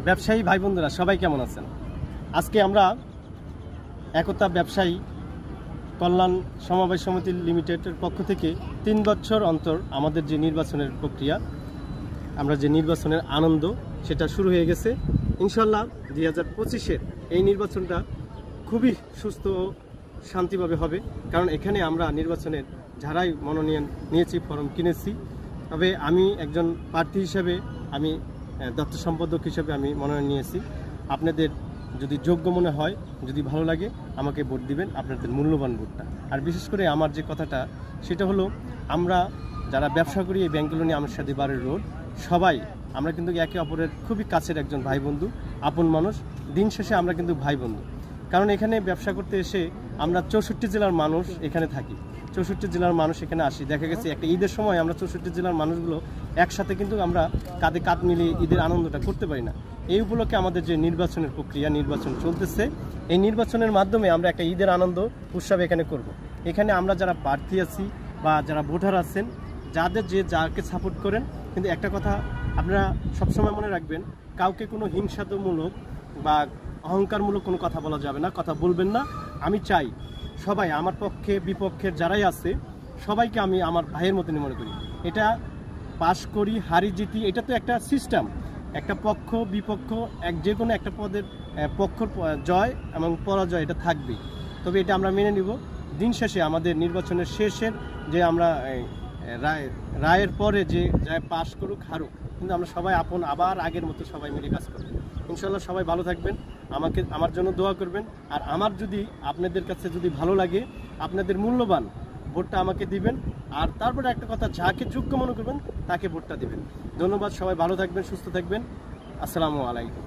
ব্যবসায়ী ভাই বন্ধুরা সবাই কেমন আছেন? আজকে আমরা একতা ব্যবসায়ী কল্যাণ সমবায় সমিতি লিমিটেডের পক্ষ থেকে 3 বছর অন্তর আমাদের যে নির্বাচনের প্রক্রিয়া, আমরা যে নির্বাচনের আনন্দ সেটা শুরু হয়ে গেছে। ইনশাল্লাহ 2025-এর এই নির্বাচনটা খুবই সুস্থ ও শান্তিভাবে হবে, কারণ এখানে আমরা নির্বাচনের যারাই মনোনয়ন নিয়েছি, ফর্ম কিনেছি। তবে আমি একজন প্রার্থী হিসেবে, আমি দপ্তর সম্পাদক হিসেবে আমি মনোনয়ন নিয়েছি। আপনাদের যদি যোগ্য মনে হয়, যদি ভালো লাগে, আমাকে ভোট দিবেন, আপনাদের মূল্যবান ভোটটা। আর বিশেষ করে আমার যে কথাটা সেটা হলো, আমরা যারা ব্যবসা করি এই ব্যাংক কলোনি আমরসাদি বাড়ির রোড, সবাই আমরা কিন্তু একে অপরের খুবই কাছের একজন ভাই বন্ধু, আপন মানুষ। দিন শেষে আমরা কিন্তু ভাই বন্ধু, কারণ এখানে ব্যবসা করতে এসে আমরা 64 জেলার মানুষ এখানে থাকি, 64 জেলার মানুষ এখানে আসি। দেখা গেছে একটা ঈদের সময় আমরা 64 জেলার মানুষগুলো একসাথে কিন্তু আমরা কাঁধে কাঁধ মিলিয়ে ঈদের আনন্দটা করতে পারি না। এই উপলক্ষে আমাদের যে নির্বাচনের প্রক্রিয়া, নির্বাচন চলতেছে, এই নির্বাচনের মাধ্যমে আমরা একটা ঈদের আনন্দ উৎসব এখানে করব। এখানে আমরা যারা প্রার্থী আছি বা যারা ভোটার আছেন, যাদের যে যাকে সাপোর্ট করেন, কিন্তু একটা কথা আপনারা সবসময় মনে রাখবেন, কাউকে কোনো হিংসাত্মমূলক বা অহংকারমূলক কোনো কথা বলা যাবে না, কথা বলবেন না। আমি চাই সবাই, আমার পক্ষে বিপক্ষের যারাই আছে, সবাইকে আমি আমার ভাইয়ের মতনই মনে করি। এটা পাশ করি, হারি, জিতি, এটা তো একটা সিস্টেম। একটা পক্ষ বিপক্ষ, যে কোনো একটা পদের পক্ষর জয় এবং পরাজয় এটা থাকবেই। তবে এটা আমরা মেনে নিব। দিন শেষে আমাদের নির্বাচনের শেষের যে আমরা রায়ের পরে যে যায় পাশ করুক হারুক, কিন্তু আমরা সবাই আপন, আবার আগের মতো সবাই মিলে কাজ করব। ইনশাল্লাহ সবাই ভালো থাকবেন, আমার জন্য দোয়া করবেন। আর আমার যদি আপনাদের কাছে যদি ভালো লাগে, আপনাদের মূল্যবান ভোটটা আমাকে দিবেন। আর তারপরে একটা কথা, যাকে যোগ্য মনে করবেন তাকে ভোটটা দিবেন। ধন্যবাদ, সবাই ভালো থাকবেন, সুস্থ থাকবেন। আসসালামু আলাইকুম।